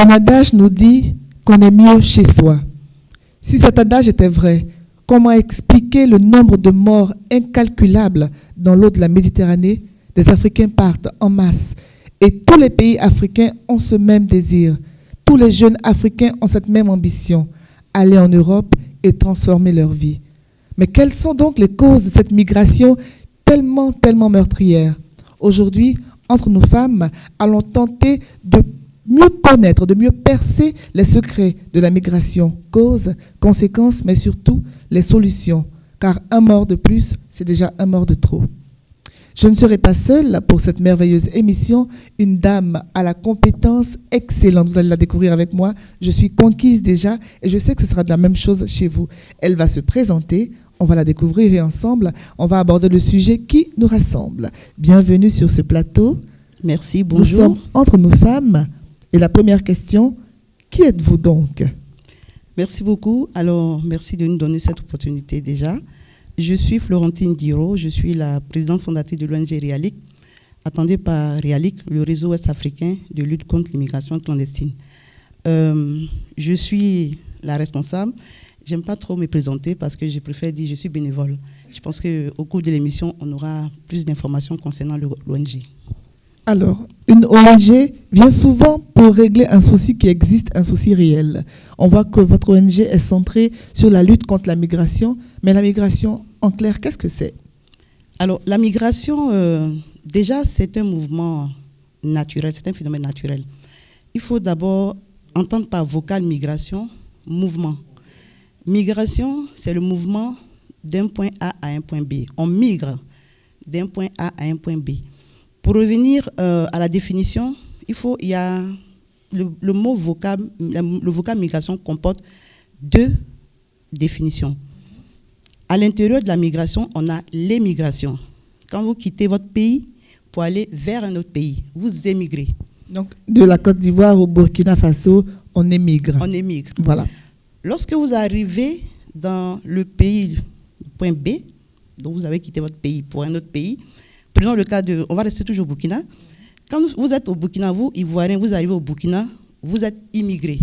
Un adage nous dit qu'on est mieux chez soi. Si cet adage était vrai, comment expliquer le nombre de morts incalculables dans l'eau de la Méditerranée? Des Africains partent en masse et tous les pays africains ont ce même désir. Tous les jeunes Africains ont cette même ambition, aller en Europe et transformer leur vie. Mais quelles sont donc les causes de cette migration tellement meurtrière? Aujourd'hui, entre nos femmes, allons tenter de mieux connaître, de mieux percer les secrets de la migration, causes, conséquences, mais surtout les solutions. Car un mort de plus, c'est déjà un mort de trop. Je ne serai pas seule pour cette merveilleuse émission, une dame à la compétence excellente. Vous allez la découvrir avec moi. Je suis conquise déjà et je sais que ce sera de la même chose chez vous. Elle va se présenter, on va la découvrir et ensemble, on va aborder le sujet qui nous rassemble. Bienvenue sur ce plateau. Merci, bonjour. Nous sommes entre nos femmes. Et la première question, qui êtes-vous donc? Merci beaucoup. Alors, merci de nous donner cette opportunité déjà. Je suis Florentine Diro, je suis la présidente fondatrice de l'ONG REALIC, attendue par REALIC, le réseau ouest-africain de lutte contre l'immigration clandestine. Je suis la responsable. J'aime pas trop me présenter parce que je préfère dire je suis bénévole. Je pense qu'au cours de l'émission, on aura plus d'informations concernant l'ONG. Alors, une ONG vient souvent pour régler un souci qui existe, un souci réel. On voit que votre ONG est centrée sur la lutte contre la migration, mais la migration, en clair, qu'est-ce que c'est? Alors, la migration, déjà, c'est un mouvement naturel, c'est un phénomène naturel. Il faut d'abord entendre par vocal migration, mouvement. Migration, c'est le mouvement d'un point A à un point B. On migre d'un point A à un point B. Pour revenir à la définition, il y a le mot vocable, le vocable migration comporte deux définitions. À l'intérieur de la migration, on a l'émigration. Quand vous quittez votre pays pour aller vers un autre pays, vous émigrez. Donc, de la Côte d'Ivoire au Burkina Faso, on émigre. On émigre. Voilà. Lorsque vous arrivez dans le pays, point B, donc vous avez quitté votre pays pour un autre pays, prenons le cas de, on va rester toujours au Burkina. Quand vous êtes au Burkina, vous, Ivoiriens, vous arrivez au Burkina, vous êtes immigré.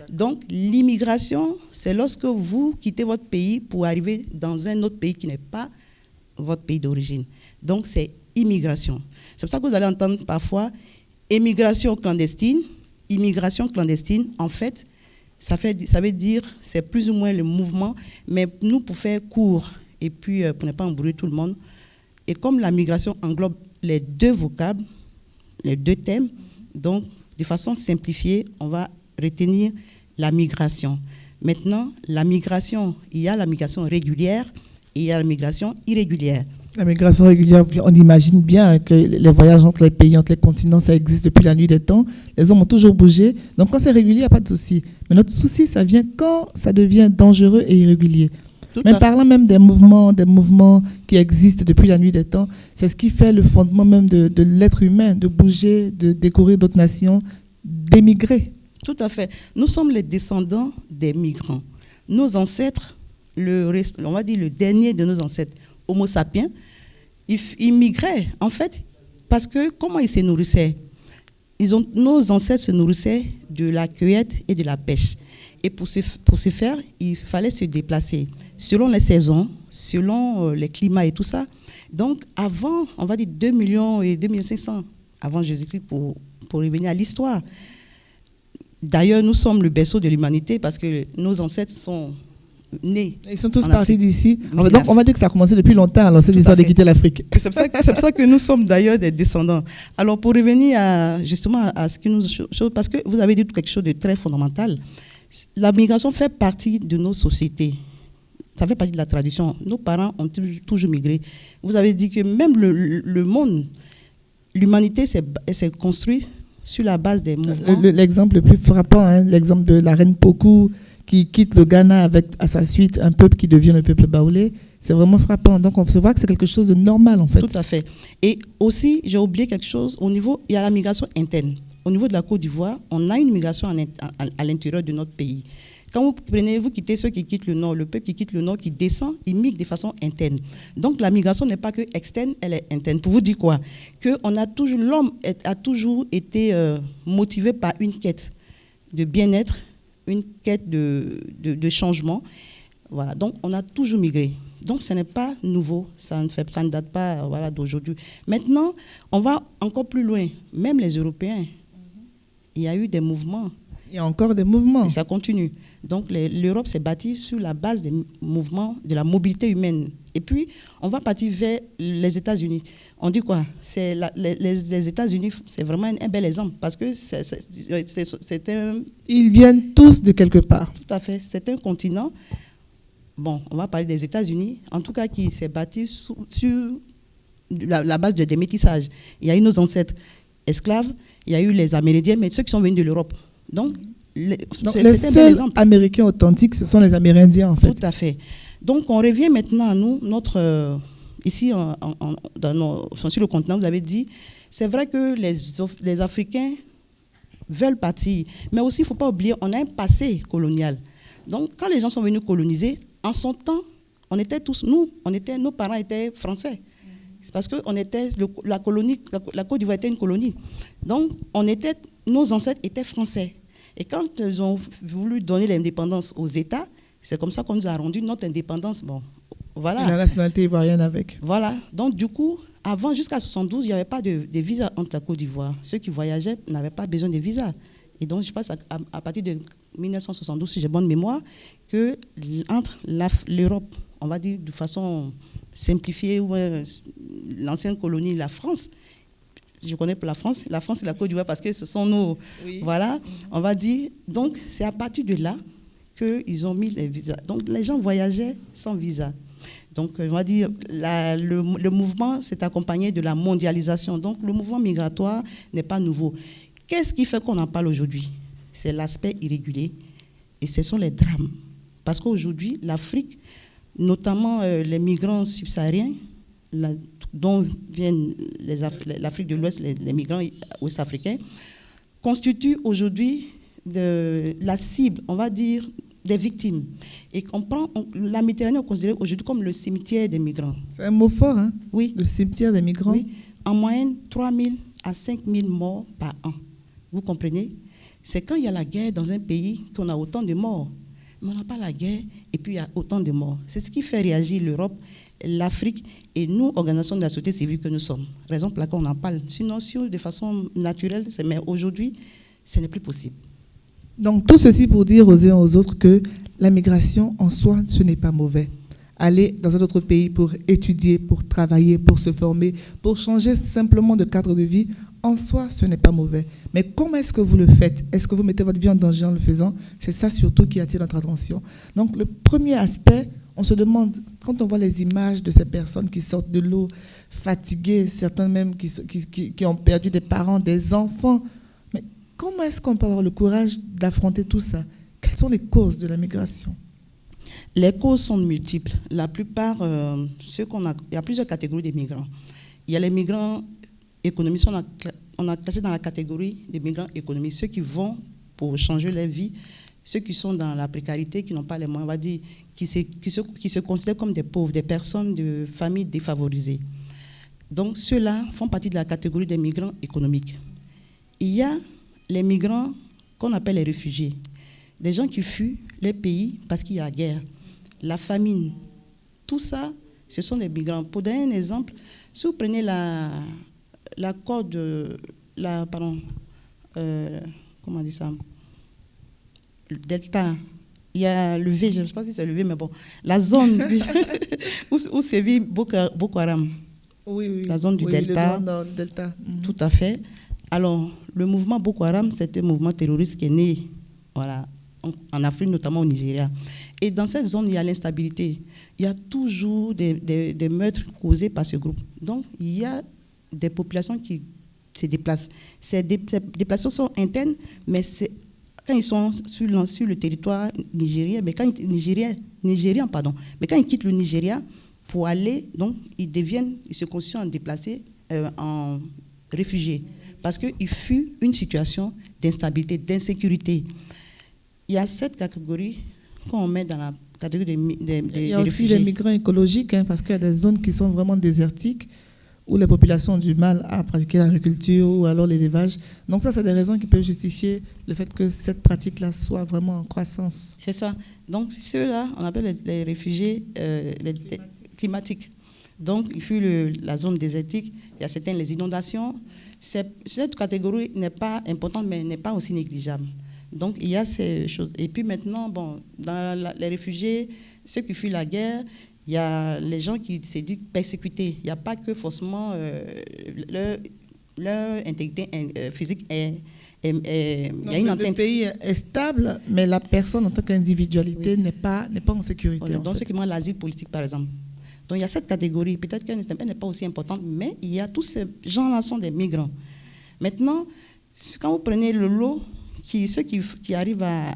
Donc, l'immigration, c'est lorsque vous quittez votre pays pour arriver dans un autre pays qui n'est pas votre pays d'origine. Donc, c'est immigration. C'est pour ça que vous allez entendre parfois émigration clandestine, immigration clandestine. En fait, ça veut dire, c'est plus ou moins le mouvement, mais nous, pour faire court et puis pour ne pas embrouiller tout le monde, et comme la migration englobe les deux vocables, les deux thèmes, donc de façon simplifiée, on va retenir la migration. Maintenant, la migration, il y a la migration régulière et il y a la migration irrégulière. La migration régulière, on imagine bien que les voyages entre les pays, entre les continents, ça existe depuis la nuit des temps. Les hommes ont toujours bougé. Donc quand c'est régulier, il n'y a pas de souci. Mais notre souci, ça vient quand ça devient dangereux et irrégulier. Mais parlant même des mouvements qui existent depuis la nuit des temps, c'est ce qui fait le fondement même de l'être humain, de bouger, de découvrir d'autres nations, d'émigrer. Tout à fait. Nous sommes les descendants des migrants. Nos ancêtres, on va dire le dernier de nos ancêtres, Homo sapiens, ils migraient, en fait, parce que comment ils se nourrissaient? Nos ancêtres se nourrissaient de la cueillette et de la pêche. Et pour ce faire, il fallait se déplacer selon les saisons, selon les climats et tout ça. Donc, avant, on va dire 2 millions et 2 500 avant Jésus-Christ, pour revenir à l'histoire. D'ailleurs, nous sommes le berceau de l'humanité parce que nos ancêtres sont nés. Ils sont tous partis d'ici. Donc, on va dire que ça a commencé depuis longtemps, alors, cette histoire de quitter l'Afrique. C'est pour ça que nous sommes d'ailleurs des descendants. Alors, pour revenir justement à ce qui nous... Parce que vous avez dit quelque chose de très fondamental. La migration fait partie de nos sociétés. Ça fait partie de la tradition. Nos parents ont toujours migré. Vous avez dit que même le monde, l'humanité s'est construite sur la base des mouvements. L'exemple le plus frappant, hein, l'exemple de la reine Pokou qui quitte le Ghana avec à sa suite un peuple qui devient le peuple baoulé, c'est vraiment frappant. Donc on se voit que c'est quelque chose de normal en fait. Tout à fait. Et aussi, j'ai oublié quelque chose, il y a la migration interne. Au niveau de la Côte d'Ivoire, on a une migration à l'intérieur de notre pays. Quand vous quittez ceux qui quittent le Nord, le peuple qui quitte le Nord, qui descend, il migre de façon interne. Donc la migration n'est pas que externe, elle est interne. Pour vous dire quoi? Que l'homme a toujours été motivé par une quête de bien-être, une quête de changement. Voilà, donc on a toujours migré. Donc ce n'est pas nouveau, ça ne date pas voilà, d'aujourd'hui. Maintenant, on va encore plus loin. Même les Européens, il y a eu des mouvements. Il y a encore des mouvements. Et ça continue. Donc l'Europe s'est bâtie sur la base des mouvements, de la mobilité humaine. Et puis, on va partir vers les États-Unis. On dit quoi? Les États-Unis, c'est vraiment un bel exemple parce que c'est un... Ils viennent tous de quelque part. Tout à fait. C'est un continent. Bon, on va parler des États-Unis, en tout cas qui s'est bâti sur la base des métissages. Il y a eu nos ancêtres esclaves, il y a eu les Amérindiens, mais ceux qui sont venus de l'Europe. Donc les seuls Américains authentiques, ce sont les Amérindiens, en fait. Tout à fait. Donc, on revient maintenant à nous, ici, sur le continent, vous avez dit, c'est vrai que les Africains veulent partir, mais aussi, il ne faut pas oublier, on a un passé colonial. Donc, quand les gens sont venus coloniser, en son temps, on était tous, nos parents étaient français. C'est parce que la Côte d'Ivoire était une colonie. Donc, nos ancêtres étaient français. Et quand ils ont voulu donner l'indépendance aux États, c'est comme ça qu'on nous a rendu notre indépendance. Bon, voilà. Et la nationalité ivoirienne avec. Voilà. Donc, du coup, avant, jusqu'à 72, il n'y avait pas de visa entre la Côte d'Ivoire. Ceux qui voyageaient n'avaient pas besoin de visa. Et donc, je pense à partir de 1972, si j'ai bonne mémoire, que entre l'Europe, on va dire de façon simplifiée, ou l'ancienne colonie, la France, je connais pour la France et la Côte d'Ivoire parce que ce sont nos... Oui. Voilà, on va dire. Donc, c'est à partir de là qu'ils ont mis les visas. Donc, les gens voyageaient sans visa. Donc, on va dire, le mouvement s'est accompagné de la mondialisation. Donc, le mouvement migratoire n'est pas nouveau. Qu'est-ce qui fait qu'on en parle aujourd'hui? C'est l'aspect irrégulier et ce sont les drames. Parce qu'aujourd'hui, l'Afrique, notamment les migrants subsahariens, dont viennent l'Afrique de l'Ouest, les migrants ouest-africains, constituent aujourd'hui la cible, on va dire, des victimes. Et la Méditerranée est considérée aujourd'hui comme le cimetière des migrants. C'est un mot fort, hein? Oui. Le cimetière des migrants. Oui. En moyenne, 3 000 à 5 000 morts par an. Vous comprenez? C'est quand il y a la guerre dans un pays qu'on a autant de morts. Mais on n'a pas la guerre et puis il y a autant de morts. C'est ce qui fait réagir l'Europe, l'Afrique et nous, organisations de la société civile que nous sommes. Raison pour laquelle on en parle. Sinon, de façon naturelle, mais aujourd'hui, ce n'est plus possible. Donc, tout ceci pour dire aux uns et aux autres que la migration en soi, ce n'est pas mauvais. Aller dans un autre pays pour étudier, pour travailler, pour se former, pour changer simplement de cadre de vie, en soi, ce n'est pas mauvais. Mais comment est-ce que vous le faites? Est-ce que vous mettez votre vie en danger en le faisant? C'est ça surtout qui attire notre attention. Donc, le premier aspect, on se demande, quand on voit les images de ces personnes qui sortent de l'eau, fatiguées, certains même qui ont perdu des parents, des enfants, mais comment est-ce qu'on peut avoir le courage d'affronter tout ça? Quelles sont les causes de la migration? Les causes sont multiples. La plupart, il y a plusieurs catégories de migrants. Il y a les migrants économiques, on a classé dans la catégorie des migrants économiques, ceux qui vont pour changer leur vie, ceux qui sont dans la précarité, qui n'ont pas les moyens, on va dire, qui se considèrent comme des pauvres, des personnes de familles défavorisées. Donc, ceux-là font partie de la catégorie des migrants économiques. Il y a les migrants qu'on appelle les réfugiés, des gens qui fuient les pays parce qu'il y a la guerre, la famine. Tout ça, ce sont des migrants. Pour donner un exemple, si vous prenez la côte comment on dit ça? Le delta. Il y a le V, je ne sais pas si c'est le V, mais bon. La zone où sévit Boko Haram. Oui. La zone du delta. Le delta. Tout à fait. Alors, le mouvement Boko Haram, c'est un mouvement terroriste qui est né en Afrique, notamment au Nigeria. Et dans cette zone, il y a l'instabilité. Il y a toujours des meurtres causés par ce groupe. Donc, il y a des populations qui se déplacent. Ces déplacements sont internes, mais quand ils sont sur le territoire nigérien, mais quand mais quand ils quittent le Nigeria pour aller, donc ils se constituent en déplacés, en réfugiés, parce qu'ils fuient une situation d'instabilité, d'insécurité. Il y a cette catégorie qu'on met dans la catégorie des réfugiés. Il y a aussi les migrants écologiques, parce qu'il y a des zones qui sont vraiment désertiques, où les populations ont du mal à pratiquer l'agriculture ou alors l'élevage. Donc ça, c'est des raisons qui peuvent justifier le fait que cette pratique-là soit vraiment en croissance. C'est ça. Donc ceux-là, on appelle les réfugiés climatiques. Donc il fut la zone désertique, il y a certaines les inondations. Cette catégorie n'est pas importante, mais n'est pas aussi négligeable. Donc il y a ces choses. Et puis maintenant, bon, dans les réfugiés, ceux qui fuient la guerre, il y a les gens qui s'est dit persécutés. Il n'y a pas que forcément leur intégrité physique est il y a une atteinte. Le pays est stable, mais la personne en tant qu'individualité n'est pas en sécurité. Oui, donc ceux qui demandent l'asile politique, par exemple. Donc il y a cette catégorie. Peut-être qu'elle n'est pas aussi importante, mais il y a tous ces gens-là sont des migrants. Maintenant, quand vous prenez le lot, ceux qui arrivent à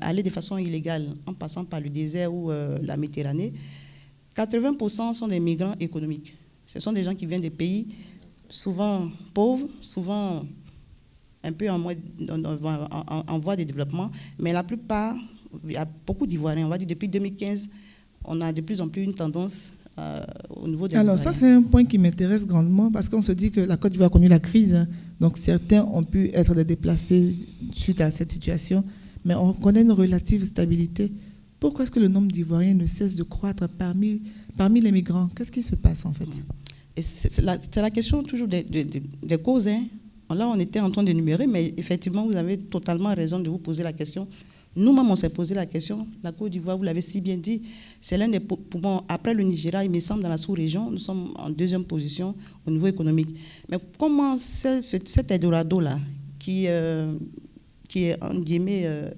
aller de façon illégale en passant par le désert ou la Méditerranée, 80% sont des migrants économiques. Ce sont des gens qui viennent des pays souvent pauvres, souvent un peu en voie de développement, mais la plupart, il y a beaucoup d'Ivoiriens. On va dire depuis 2015, on a de plus en plus une tendance au niveau des Alors Ivoiriens. ça, c'est un point qui m'intéresse grandement parce qu'on se dit que la Côte d'Ivoire a connu la crise, hein, donc certains ont pu être des déplacés suite à cette situation, mais on connaît une relative stabilité. Pourquoi est-ce que le nombre d'Ivoiriens ne cesse de croître parmi les migrants? Qu'est-ce qui se passe en fait? Et c'est la question toujours des causes. Hein. Là, on était en train d'énumérer, mais effectivement, vous avez totalement raison de vous poser la question. Nous-mêmes, on s'est posé la question. La Côte d'Ivoire, vous l'avez si bien dit, c'est l'un des poumons. Après le Nigeria, il me semble, dans la sous-région, nous sommes en deuxième position au niveau économique. Mais comment cet Eldorado-là, qui est, en guillemets,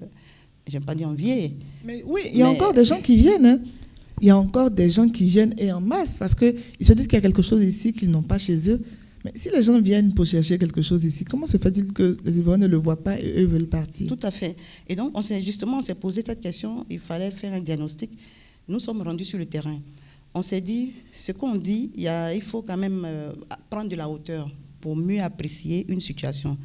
je n'aime pas dire envié. Mais oui, il y a encore des gens qui viennent. Hein. Il y a encore des gens qui viennent et en masse parce qu'ils se disent qu'il y a quelque chose ici qu'ils n'ont pas chez eux. Mais si les gens viennent pour chercher quelque chose ici, comment se fait-il que les Ivoiriens ne le voient pas et eux veulent partir? Tout à fait. Et donc, on s'est posé cette question, il fallait faire un diagnostic. Nous sommes rendus sur le terrain. On s'est dit, ce qu'on dit, il faut quand même prendre de la hauteur pour mieux apprécier une situation.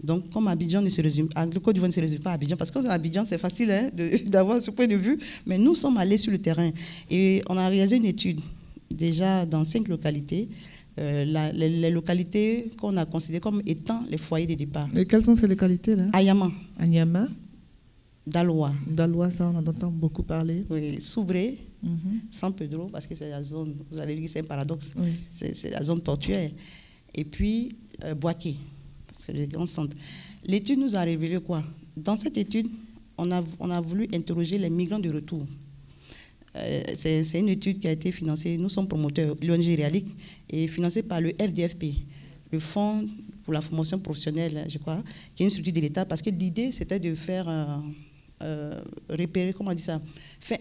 Donc, comme Abidjan ne se résume, le Côte d'Ivoire ne se résume pas à Abidjan, parce qu'à Abidjan, c'est facile hein, d'avoir ce point de vue, mais nous sommes allés sur le terrain. Et on a réalisé une étude, déjà dans 5 localités, les localités qu'on a considérées comme étant les foyers de départ. Et quelles sont ces localités-là? Ayama. Anyama. Daloa. Daloa, ça, on en entend beaucoup parler. Oui, Soubré, San Pedro, parce que c'est la zone, vous allez dire que c'est un paradoxe, oui. C'est la zone portuaire. Et puis, Boaké, c'est le grand centre. L'étude nous a révélé quoi? Dans cette étude, on a voulu interroger les migrants de retour. C'est une étude qui a été financée, nous sommes promoteurs, l'ONG Réalic, et financée par le FDFP, le Fonds pour la formation professionnelle, je crois, qui est une structure de l'État, parce que l'idée, c'était de faire repérer, comment on dit ça, faire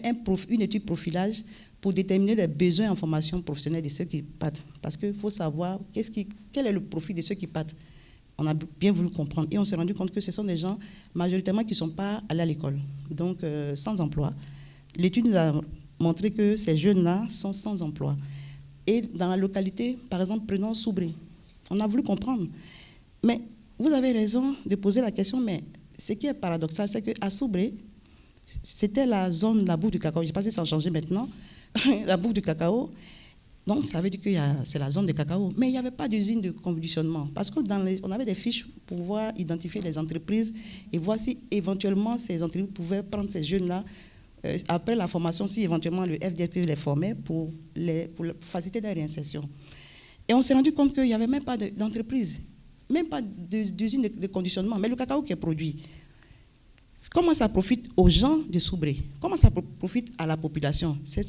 une étude profilage pour déterminer les besoins en formation professionnelle de ceux qui partent. Parce qu'il faut savoir quel est le profil de ceux qui partent. On a bien voulu comprendre. Et on s'est rendu compte que ce sont des gens majoritairement qui ne sont pas allés à l'école, donc sans emploi. L'étude nous a montré que ces jeunes-là sont sans emploi. Et dans la localité, par exemple, prenons Soubré. On a voulu comprendre. Mais vous avez raison de poser la question, mais ce qui est paradoxal, c'est qu'à Soubré, c'était la zone, la boucle du cacao. Je ne sais pas si ça a changé maintenant, la boucle du cacao. Donc, ça veut dire que c'est la zone de cacao. Mais il n'y avait pas d'usine de conditionnement. Parce qu'on avait des fiches pour pouvoir identifier les entreprises et voir si éventuellement ces entreprises pouvaient prendre ces jeunes-là après la formation, si éventuellement le FDP les formait pour faciliter la réinsertion. Et on s'est rendu compte qu'il n'y avait même pas d'entreprise, même pas d'usine de conditionnement, mais le cacao qui est produit. Comment ça profite aux gens de Soubré? Comment ça profite à la population? C'est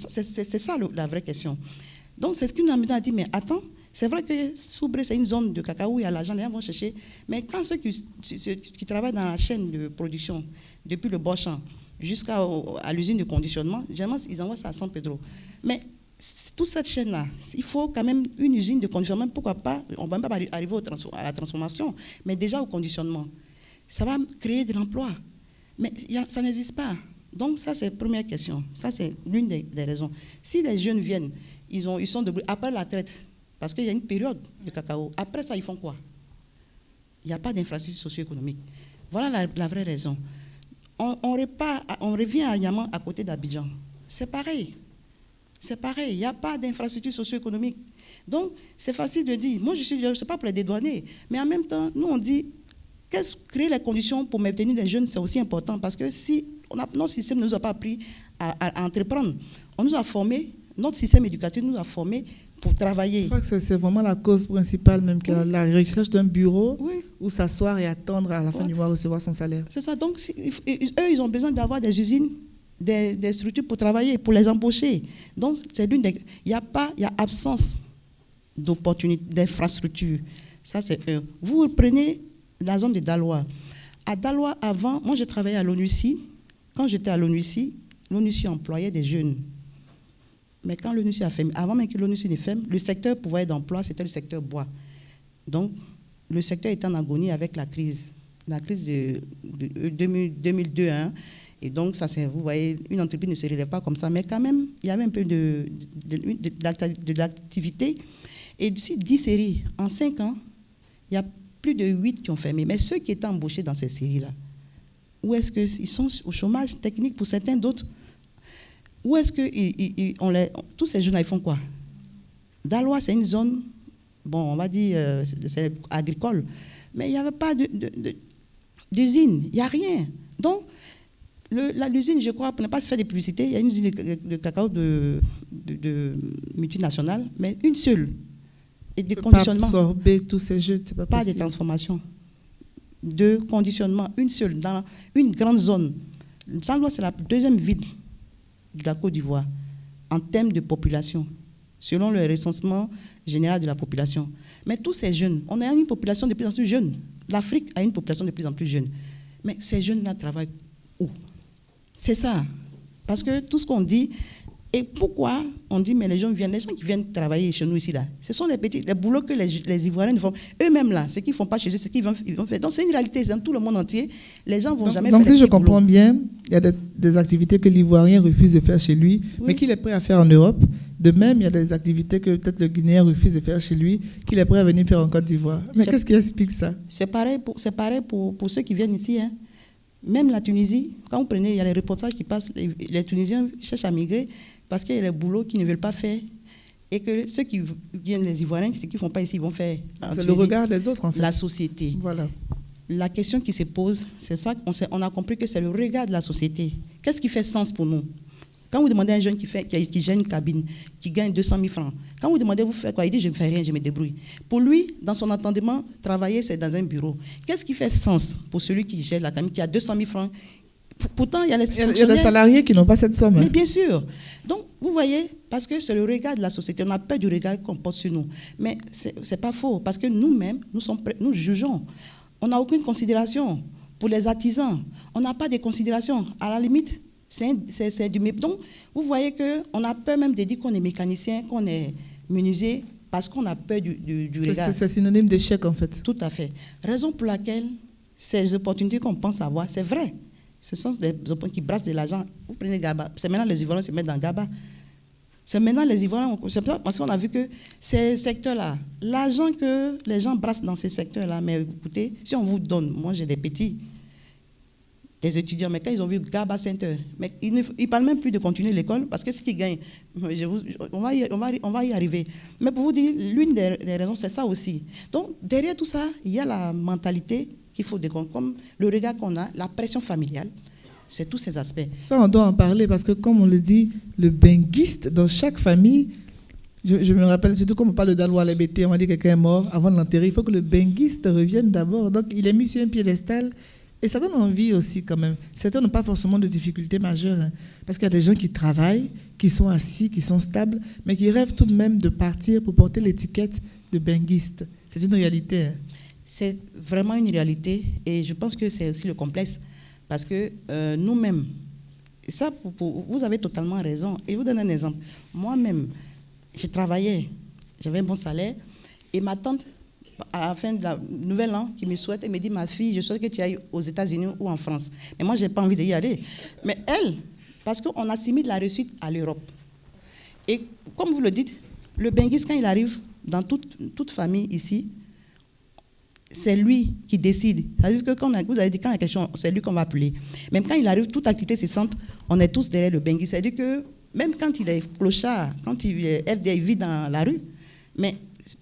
ça la vraie question. Donc c'est ce qui nous a dit, mais attends, c'est vrai que Soubré, c'est une zone de cacao où il y a l'argent, les gens vont chercher, mais quand ceux qui travaillent dans la chaîne de production, depuis le bord champ, jusqu'à l'usine de conditionnement, généralement, ils envoient ça à San Pedro. Mais toute cette chaîne-là, il faut quand même une usine de conditionnement. Pourquoi pas? On ne va même pas arriver à la transformation, mais déjà au conditionnement. Ça va créer de l'emploi. Mais ça n'existe pas. Donc ça, c'est la première question. Ça, c'est l'une des raisons. Si les jeunes viennent, ils sont debout après la traite, parce qu'il y a une période de cacao. Après ça, ils font quoi? Il n'y a pas d'infrastructure socio-économique. Voilà la vraie raison. On revient à Yaman, à côté d'Abidjan. C'est pareil. c'est pareil, il n'y a pas d'infrastructure socio-économique. Donc, c'est facile de dire, moi, je ne sais pas pour les dédouaner, mais en même temps, nous, on dit, créer les conditions pour maintenir les jeunes, c'est aussi important, parce que si notre système ne nous a pas appris à entreprendre, on nous a formés, notre système éducatif nous a formés pour travailler. Je crois que c'est vraiment la cause principale, même que la recherche d'un bureau où s'asseoir et attendre à la fin du mois recevoir son salaire. C'est ça. Donc, eux, ils ont besoin d'avoir des usines, des structures pour travailler, pour les embaucher. Donc, c'est il y a absence d'opportunités, d'infrastructures. Ça, c'est eux. Vous prenez la zone de Daloa. À Daloa, avant, moi, je travaillais à l'ONUCI. Quand j'étais à l'ONUCI employait des jeunes. Mais quand l'ONUCI a fermé, avant même que l'ONUCI ne ferme, le secteur pourvoyeur d'emploi, c'était le secteur bois. Donc, le secteur était en agonie avec la crise de 2002. Hein. Et donc, ça, vous voyez, une entreprise ne se relève pas comme ça. Mais quand même, il y avait un peu de l'activité. Et d'ici 10 séries, en 5 ans, il y a plus de 8 qui ont fermé. Mais ceux qui étaient embauchés dans ces séries-là, où est-ce qu'ils sont au chômage technique pour certains, d'autres? Où est-ce que tous ces jeunes-là, ils font quoi? Daloa, c'est une zone, bon, on va dire, c'est agricole, mais il n'y avait pas d'usine, il n'y a rien. Donc, l'usine, je crois, pour ne pas se faire des publicités, il y a une usine de cacao de multinationale, mais une seule. Et des conditionnements. Pas absorber tous ces jeunes, c'est pas possible. Pas de transformation. De conditionnement, une seule, dans une grande zone. Daloa, c'est la deuxième ville de la Côte d'Ivoire en termes de population, selon le recensement général de la population. Mais tous ces jeunes, on a une population de plus en plus jeune. L'Afrique a une population de plus en plus jeune. Mais ces jeunes-là travaillent où? C'est ça. Parce que tout ce qu'on dit, et pourquoi on dit, mais les gens qui viennent travailler chez nous ici, là, ce sont les boulots que les Ivoiriens font. Eux-mêmes, là, ce qu'ils ne font pas chez eux, c'est ce qu'ils vont faire. Donc, c'est une réalité, dans tout le monde entier. Les gens ne vont jamais faire. Donc, si je comprends bien, il y a des activités que l'Ivoirien refuse de faire chez lui, mais qu'il est prêt à faire en Europe. De même, il y a des activités que peut-être le Guinéen refuse de faire chez lui, qu'il est prêt à venir faire en Côte d'Ivoire. Mais qu'est-ce qui explique ça? C'est pareil pour ceux qui viennent ici. Hein. Même la Tunisie, quand vous prenez, il y a les reportages qui passent, les Tunisiens cherchent à migrer parce qu'il y a les boulots qu'ils ne veulent pas faire. Et que ceux qui viennent, les Ivoiriens, ce qu'ils ne font pas ici, ils vont faire. C'est le regard des autres, en fait. La société. Voilà. La question qui se pose, c'est ça qu'on a compris que c'est le regard de la société. Qu'est-ce qui fait sens pour nous? Quand vous demandez à un jeune qui gère une cabine, qui gagne 200 000 francs, quand vous demandez, vous faites quoi? Il dit, je ne fais rien, je me débrouille. Pour lui, dans son entendement, travailler, c'est dans un bureau. Qu'est-ce qui fait sens pour celui qui gère la cabine, qui a 200 000 francs? Pourtant, il y a des salariés qui n'ont pas cette somme. Mais bien sûr. Donc, vous voyez, parce que c'est le regard de la société. On a peur du regard qu'on porte sur nous. Mais ce n'est pas faux, parce que nous-mêmes, nous jugeons. On n'a aucune considération pour les artisans. On n'a pas de considération. À la limite, c'est du... Donc, vous voyez qu'on a peur même de dire qu'on est mécanicien, qu'on est menuisier, parce qu'on a peur du regard. C'est synonyme d'échec, en fait. Tout à fait. Raison pour laquelle ces opportunités qu'on pense avoir, c'est vrai. Ce sont des opportunités qui brassent de l'argent. Vous prenez Gaba. C'est maintenant les Ivoiriens se mettent dans Gaba. C'est maintenant les Ivoiriens... Parce qu'on a vu que ces secteurs-là, l'argent que les gens brassent dans ces secteurs-là, mais écoutez, si on vous donne, moi j'ai des petits, des étudiants, mais quand ils ont vu Gaba Center, mais ils ne parlent même plus de continuer l'école parce que ce qu'ils gagnent, on va y arriver. Mais pour vous dire, l'une des raisons, c'est ça aussi. Donc, derrière tout ça, il y a la mentalité qu'il faut décompter, comme le regard qu'on a, la pression familiale, c'est tous ces aspects. Ça, on doit en parler parce que, comme on le dit, le benguiste, dans chaque famille, je me rappelle surtout comme on parle de Daloa Lebete, on va dire que quelqu'un est mort, avant de l'enterrer, il faut que le benguiste revienne d'abord. Donc, il est mis sur un piédestal. Et ça donne envie aussi quand même. Certains n'ont pas forcément de difficultés majeures, hein, parce qu'il y a des gens qui travaillent, qui sont assis, qui sont stables, mais qui rêvent tout de même de partir pour porter l'étiquette de benguiste. C'est une réalité. Hein. C'est vraiment une réalité et je pense que c'est aussi le complexe parce que nous-mêmes, ça, vous avez totalement raison. Et je vous donne un exemple. Moi-même, je travaillais, j'avais un bon salaire et ma tante, à la fin du nouvel an, qui me souhaite, elle me dit, ma fille, je souhaite que tu ailles aux États-Unis ou en France. Mais moi, je n'ai pas envie d'y aller. Mais elle, parce qu'on assimile la réussite à l'Europe. Et comme vous le dites, le benguiste, quand il arrive dans toute famille ici, c'est lui qui décide. C'est-à-dire que quand vous avez dit quand il y a quelque chose, c'est lui qu'on va appeler. Même quand il arrive, toute activité cessante, on est tous derrière le benguiste. C'est-à-dire que même quand il est clochard, quand il est FDI, il vit dans la rue, mais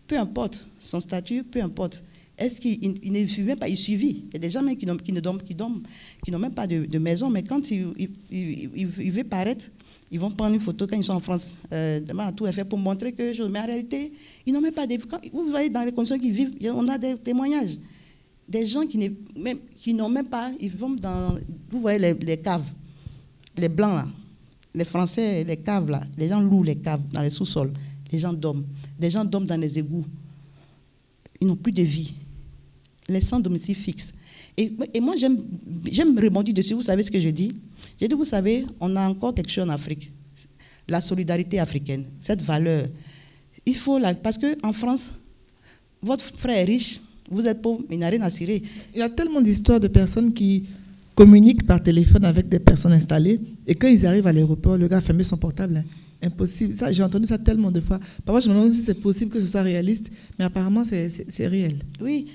peu importe son statut, peu importe. Est-ce qu'il ne suit même pas, il suivi. Il y a des gens même qui n'ont même pas de maison, mais quand il veut paraître, ils vont prendre une photo quand ils sont en France, devant la Tour Eiffel pour montrer que je. Mais en réalité, ils n'ont même pas vous voyez dans les conditions qu'ils vivent, on a des témoignages. Des gens qui n'ont même pas, ils vont dans, vous voyez les caves, les blancs là, les Français, les caves là, les gens louent les caves dans les sous-sols, les gens dorment. Des gens dorment dans les égouts. Ils n'ont plus de vie. Les sans domicile fixe. Et moi, j'aime rebondir dessus. Vous savez ce que je dis? J'ai dit, vous savez, on a encore quelque chose en Afrique. La solidarité africaine, cette valeur. Il faut parce qu'en France, votre frère est riche, vous êtes pauvre, mais il n'a rien à cirer. Il y a tellement d'histoires de personnes qui communiquent par téléphone avec des personnes installées, et quand ils arrivent à l'aéroport, le gars a fermé son portable. Hein. Impossible. Ça, j'ai entendu ça tellement de fois. Parfois, je me demande si c'est possible que ce soit réaliste, mais apparemment, c'est réel. Oui,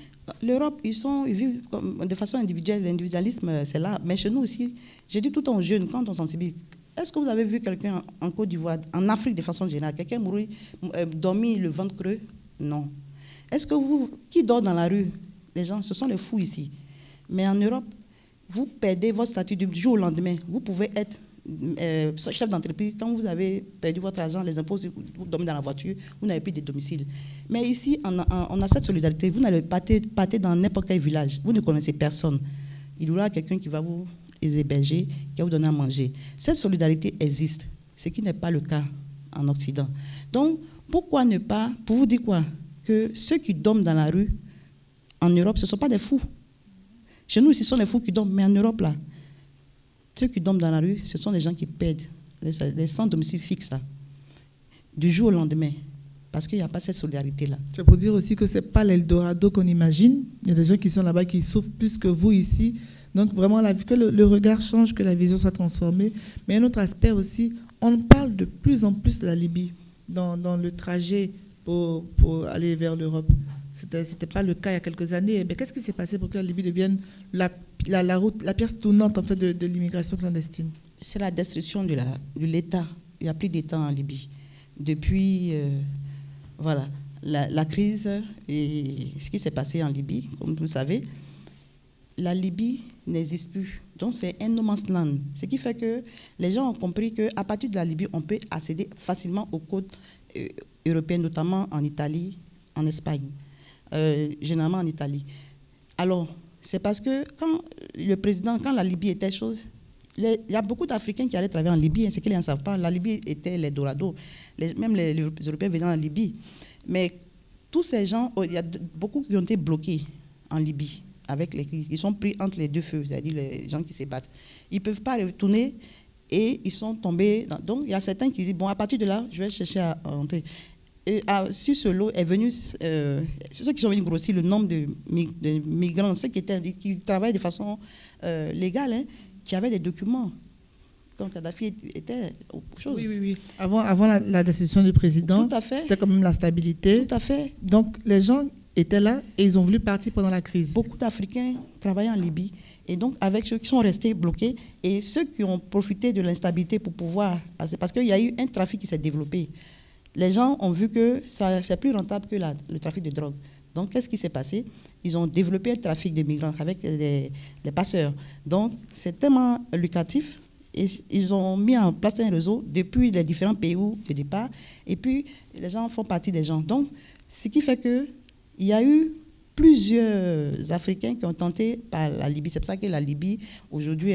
l'Europe, ils vivent de façon individuelle. L'individualisme, c'est là. Mais chez nous aussi, j'ai dit tout le temps aux jeunes, quand on sensibilise, est-ce que vous avez vu quelqu'un en Côte d'Ivoire, en Afrique de façon générale, quelqu'un mourir, dormir le ventre creux? Non. Est-ce que qui dort dans la rue? Les gens, ce sont les fous ici. Mais en Europe, vous perdez votre statut du jour au lendemain. Vous pouvez être chef d'entreprise, quand vous avez perdu votre argent, les impôts, vous dormez dans la voiture, vous n'avez plus de domicile. Mais ici, on a cette solidarité. Vous n'allez pas dans n'importe quel village. Vous ne connaissez personne. Il y aura quelqu'un qui va vous héberger, qui va vous donner à manger. Cette solidarité existe, ce qui n'est pas le cas en Occident. Donc, pourquoi ne pas, pour vous dire quoi? Que ceux qui dorment dans la rue, en Europe, ce ne sont pas des fous. Chez nous, ce sont les fous qui dorment, mais en Europe, là, ceux qui dorment dans la rue, ce sont les gens qui perdent, les sans domicile fixe, là, du jour au lendemain, parce qu'il n'y a pas cette solidarité-là. C'est pour dire aussi que ce n'est pas l'Eldorado qu'on imagine. Il y a des gens qui sont là-bas qui souffrent plus que vous ici. Donc vraiment, que le regard change, que la vision soit transformée. Mais un autre aspect aussi, on parle de plus en plus de la Libye dans le trajet pour aller vers l'Europe. C'était pas le cas il y a quelques années. Mais qu'est-ce qui s'est passé pour que la Libye devienne la pièce tournante en fait, de l'immigration clandestine? C'est la destruction de l'État. Il n'y a plus d'État en Libye. Depuis voilà, la crise et ce qui s'est passé en Libye, comme vous le savez, la Libye n'existe plus. Donc c'est un no man's land. Ce qui fait que les gens ont compris qu'à partir de la Libye, on peut accéder facilement aux côtes européennes, notamment en Italie, en Espagne. Généralement en Italie. Alors, c'est parce que quand la Libye était chose, il y a beaucoup d'Africains qui allaient travailler en Libye, c'est qu'ils ne savent pas. La Libye était l'Eldorado. Même les Européens venaient en Libye. Mais tous ces gens, il y a beaucoup qui ont été bloqués en Libye. Ils sont pris entre les deux feux, c'est-à-dire les gens qui se battent. Ils ne peuvent pas retourner et ils sont tombés. Donc, il y a certains qui disent, bon, à partir de là, je vais chercher à rentrer. Et sur ce lot est venu, ceux qui sont venus grossir le nombre de migrants, ceux qui travaillent de façon légale, hein, qui avaient des documents. Quand Kadhafi était autre chose. Oui. Avant la décision du président, c'était quand même la stabilité. Tout à fait. Donc les gens étaient là et ils ont voulu partir pendant la crise. Beaucoup d'Africains travaillaient en Libye. Et donc, avec ceux qui sont restés bloqués et ceux qui ont profité de l'instabilité pour pouvoir... Parce qu'il y a eu un trafic qui s'est développé. Les gens ont vu que c'est plus rentable que le trafic de drogue. Donc, qu'est-ce qui s'est passé? Ils ont développé un trafic de migrants avec les passeurs. Donc, c'est tellement lucratif. Et ils ont mis en place un réseau depuis les différents pays de départ. Et puis, les gens font partie des gens. Donc, ce qui fait qu'il y a eu plusieurs Africains qui ont tenté par la Libye. C'est pour ça que la Libye, aujourd'hui,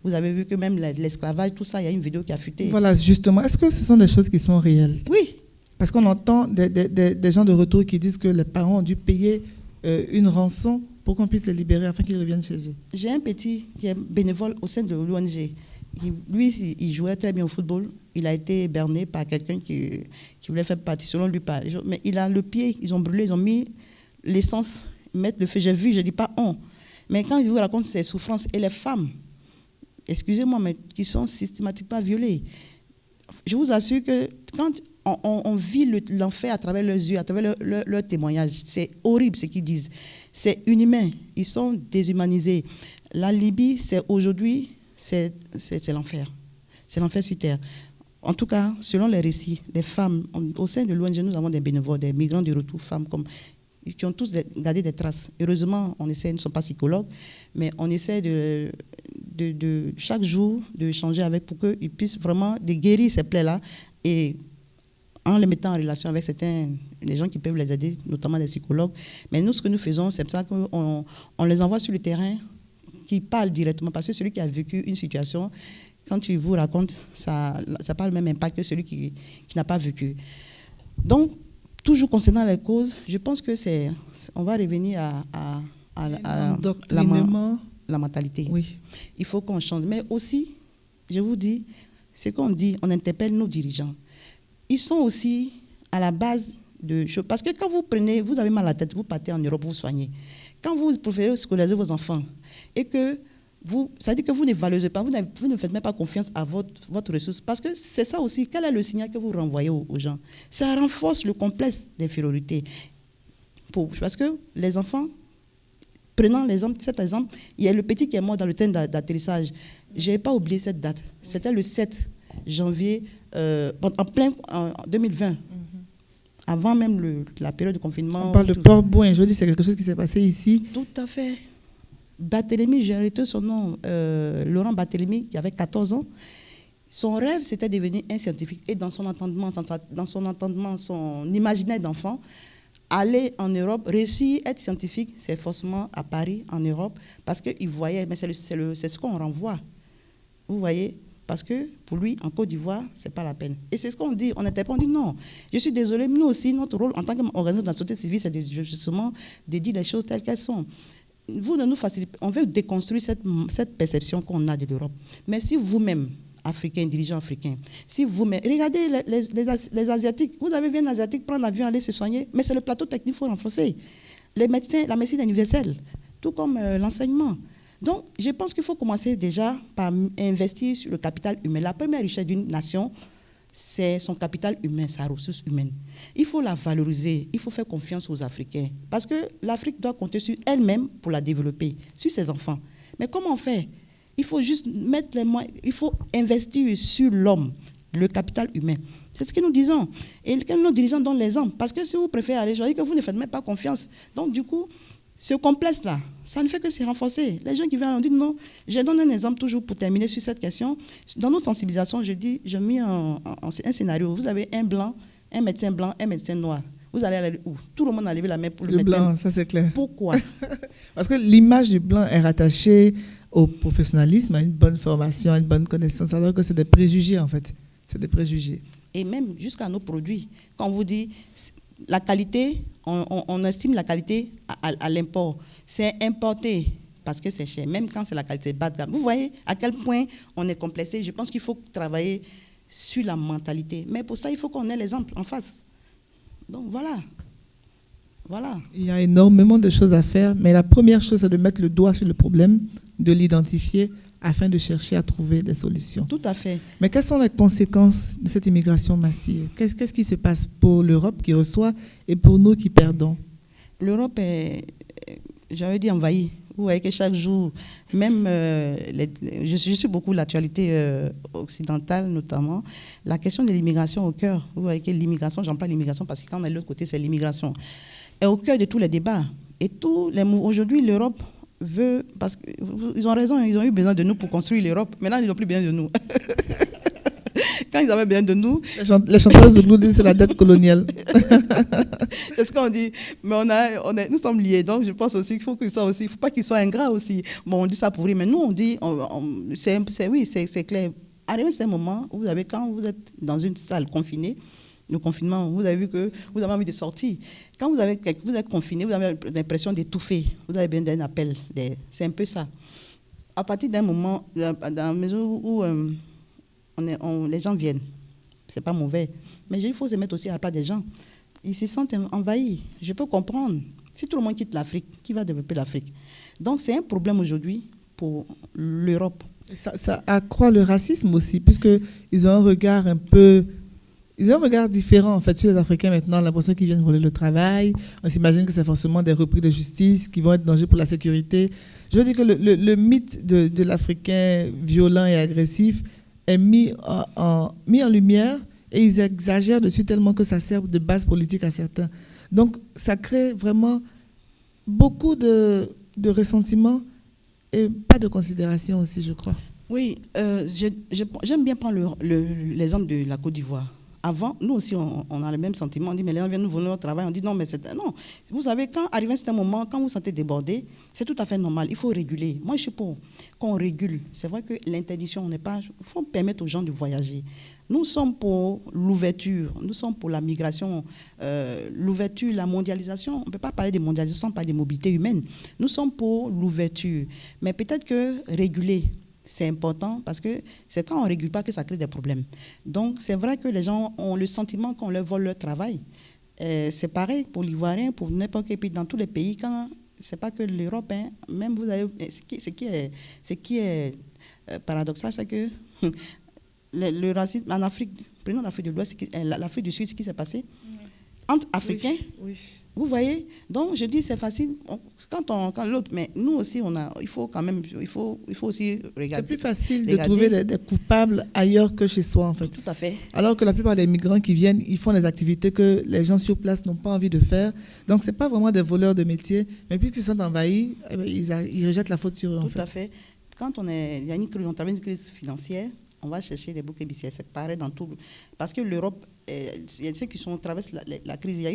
vous avez vu que même l'esclavage, tout ça, il y a une vidéo qui a fuité. Voilà, justement. Est-ce que ce sont des choses qui sont réelles? Oui. Parce qu'on entend des gens de retour qui disent que les parents ont dû payer une rançon pour qu'on puisse les libérer afin qu'ils reviennent chez eux. J'ai un petit qui est bénévole au sein de l'ONG. Lui, il jouait très bien au football. Il a été berné par quelqu'un qui voulait faire partie, selon lui. Mais il a le pied, ils ont brûlé, ils ont mis l'essence, mettre le feu. J'ai vu, je ne dis pas on. Mais quand je vous raconte ces souffrances, et les femmes, excusez-moi, mais qui sont systématiquement violées, je vous assure que quand on vit l'enfer à travers leurs yeux, à travers leurs témoignages, c'est horrible ce qu'ils disent. C'est inhumain. Ils sont déshumanisés. La Libye, aujourd'hui, c'est l'enfer. C'est l'enfer sur terre. En tout cas, selon les récits, des femmes, au sein de l'ONG, nous avons des bénévoles, des migrants de retour, femmes qui ont tous gardé des traces. Heureusement, nous ne sommes pas psychologues, mais on essaie de chaque jour d'échanger avec pour qu'ils puissent vraiment guérir ces plaies-là et en les mettant en relation avec les gens qui peuvent les aider, notamment les psychologues. Mais nous, ce que nous faisons, c'est ça qu'on les envoie sur le terrain, qui parlent directement, parce que celui qui a vécu une situation, quand il vous raconte, ça n'a pas le même impact que celui qui n'a pas vécu. Donc, toujours concernant les causes, je pense que on va revenir à la mentalité. Oui. Il faut qu'on change. Mais aussi, je vous dis, ce qu'on dit, on interpelle nos dirigeants. Ils sont aussi à la base de choses. Parce que quand vous avez mal à la tête, vous partez en Europe, vous soignez. Quand vous préférez scolariser vos enfants et que ça veut dire que vous ne valorisez pas, vous ne faites même pas confiance à votre ressource. Parce que c'est ça aussi, quel est le signal que vous renvoyez aux gens? Ça renforce le complexe d'infériorité. Parce que les enfants, prenant cet exemple, il y a le petit qui est mort dans le train d'atterrissage. Je n'ai pas oublié cette date. C'était le 7 janvier, en 2020. Avant même la période de confinement. On parle de Port-Bouin. Je dis c'est quelque chose qui s'est passé ici. Tout à fait. Barthélemy, j'ai arrêté son nom, Laurent Barthélemy, qui avait 14 ans. Son rêve, c'était de devenir un scientifique. Et dans son entendement, son imaginaire d'enfant, aller en Europe, réussir à être scientifique, c'est forcément à Paris, en Europe, parce qu'il voyait, mais c'est ce qu'on renvoie. Vous voyez? Parce que pour lui, en Côte d'Ivoire, ce n'est pas la peine. Et c'est ce qu'on dit. On n'était pas, on dit non. Je suis désolée, nous aussi, notre rôle en tant qu'organisateur de la société civile, c'est justement de dire les choses telles qu'elles sont. Vous ne nous facilitez, on veut déconstruire cette perception qu'on a de l'Europe. Mais si vous-même, Africains, dirigeants africains, si vous-même, regardez les Asiatiques, vous avez vu un Asiatique prendre l'avion, aller se soigner, mais c'est le plateau technique qu'il faut renforcer. Les médecins, la médecine universelle, tout comme l'enseignement. Donc, je pense qu'il faut commencer déjà par investir sur le capital humain. La première richesse d'une nation, c'est son capital humain, sa ressource humaine. Il faut la valoriser, il faut faire confiance aux Africains. Parce que l'Afrique doit compter sur elle-même pour la développer, sur ses enfants. Mais comment on fait? Il faut juste mettre les moyens, il faut investir sur l'homme, le capital humain. C'est ce que nous disons. Et nos dirigeants donnent l'exemple. Parce que si vous préférez aller, je dis que vous ne faites même pas confiance. Donc, du coup, ce complexe-là, ça ne fait que se renforcer. Les gens qui viennent, on dit non. Je donne un exemple toujours pour terminer sur cette question. Dans nos sensibilisations, je mets un scénario. Vous avez un blanc, un médecin blanc, un médecin noir. Vous allez aller où? Tout le monde a levé la main pour le médecin. Blanc, ça c'est clair. Pourquoi? Parce que l'image du blanc est rattachée au professionnalisme, à une bonne formation, à une bonne connaissance, alors que c'est des préjugés en fait. C'est des préjugés. Et même jusqu'à nos produits. Quand on vous dit la qualité, on estime la qualité à l'import. C'est importé parce que c'est cher, même quand c'est la qualité bas de gamme. Vous voyez à quel point on est complexé. Je pense qu'il faut travailler sur la mentalité. Mais pour ça, il faut qu'on ait l'exemple en face. Donc voilà. Il y a énormément de choses à faire, mais la première chose, c'est de mettre le doigt sur le problème, de l'identifier afin de chercher à trouver des solutions. Tout à fait. Mais quelles sont les conséquences de cette immigration massive? Qu'est-ce qui se passe pour l'Europe qui reçoit et pour nous qui perdons? L'Europe est, j'avais dit, envahie. Vous voyez que chaque jour, même, je suis beaucoup l'actualité occidentale notamment, la question de l'immigration au cœur. Vous voyez que l'immigration, j'emploie l'immigration parce que quand on est de l'autre côté, c'est l'immigration, est au cœur de tous les débats. Et aujourd'hui, l'Europe veut, parce qu'ils ont raison, ils ont eu besoin de nous pour construire l'Europe. Maintenant, ils n'ont plus besoin de nous. Quand ils avaient besoin de nous... Les chanteurs Zouglou disent que c'est la dette coloniale. C'est ce qu'on dit. Mais nous sommes liés. Donc, je pense aussi qu'il faut qu'il soit aussi... Il ne faut pas qu'ils soient ingrats aussi. Bon, on dit ça pour rire, mais nous, on dit... oui, c'est clair. Arrivé à ce moment, quand vous êtes dans une salle confinée, le confinement, vous avez vu que vous avez envie de sortir. Quand vous êtes confiné, vous avez l'impression d'étouffer. Vous avez besoin d'un appel. C'est un peu ça. À partir d'un moment, dans la mesure où les gens viennent, c'est pas mauvais. Mais il faut se mettre aussi à la place des gens. Ils se sentent envahis. Je peux comprendre. Si tout le monde quitte l'Afrique, qui va développer l'Afrique? Donc c'est un problème aujourd'hui pour l'Europe. Ça accroît le racisme aussi, puisqu'ils ont un regard ils ont un regard différent en fait sur les Africains maintenant, l'impression qu'ils viennent voler le travail. On s'imagine que c'est forcément des repris de justice qui vont être danger pour la sécurité. Je veux dire que le mythe de l'Africain violent et agressif est mis en lumière et ils exagèrent dessus tellement que ça sert de base politique à certains. Donc, ça crée vraiment beaucoup de ressentiments et pas de considération aussi, je crois. Oui, j'aime bien prendre l'exemple de la Côte d'Ivoire. Avant, nous aussi, on a le même sentiment. On dit, mais les gens viennent nous voler notre travail. On dit, non, mais c'est... Non. Vous savez, quand arrive un certain moment, quand vous vous sentez débordé, c'est tout à fait normal. Il faut réguler. Moi, je suis pour qu'on régule. C'est vrai que l'interdiction, on n'est pas... Il faut permettre aux gens de voyager. Nous sommes pour l'ouverture. Nous sommes pour la migration, l'ouverture, la mondialisation. On ne peut pas parler de mondialisation sans parler de mobilité humaine. Nous sommes pour l'ouverture. Mais peut-être que réguler, c'est important parce que c'est quand on ne régule pas que ça crée des problèmes. Donc, c'est vrai que les gens ont le sentiment qu'on leur vole leur travail. C'est pareil pour l'Ivoirien, pour n'importe quel pays, dans tous les pays. Ce n'est pas que l'Europe, hein, même vous avez... Ce qui est paradoxal, c'est que le racisme en Afrique, prenons l'Afrique de l'Ouest, l'Afrique du Sud, ce qui s'est passé, entre Africains, oui. Vous voyez? Donc, je dis, c'est facile quand l'autre... Mais nous aussi, il faut quand même... Il faut aussi regarder. C'est plus facile de trouver des coupables ailleurs que chez soi, en fait. Tout à fait. Alors que la plupart des migrants qui viennent, ils font des activités que les gens sur place n'ont pas envie de faire. Donc, ce n'est pas vraiment des voleurs de métier. Mais puisqu'ils sont envahis, ils rejettent la faute sur eux, en fait. Tout à fait. Quand on traverse une crise financière, on va chercher des boucs émissaires. C'est pareil dans tout. Parce que l'Europe, il y a ceux qui traversent la crise.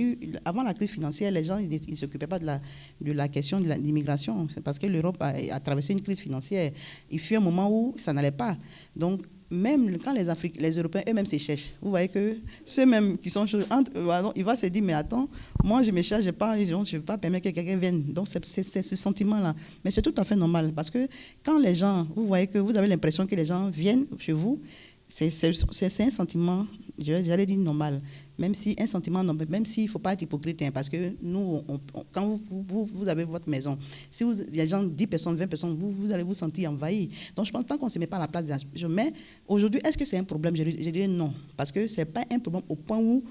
Avant la crise financière, les gens ne s'occupaient pas de la question de l'immigration. C'est parce que l'Europe a traversé une crise financière. Il fut un moment où ça n'allait pas. Donc, même quand les Européens eux-mêmes se cherchent, vous voyez que ceux-mêmes qui sont il va se dire, mais attends, moi je me cherche, je ne vais pas permettre que quelqu'un vienne. Donc c'est ce sentiment-là. Mais c'est tout à fait normal parce que quand les gens, vous voyez que vous avez l'impression que les gens viennent chez vous, c'est un sentiment, j'allais dire normal, même si un sentiment, même s'il ne faut pas être hypocrite, hein, parce que nous, quand vous avez votre maison, si il y a gens, 10 personnes, 20 personnes, vous allez vous sentir envahi. Donc je pense tant qu'on ne se met pas à la place des gens. Mais aujourd'hui, est-ce que c'est un problème? Je dirais non, parce que ce n'est pas un problème au point où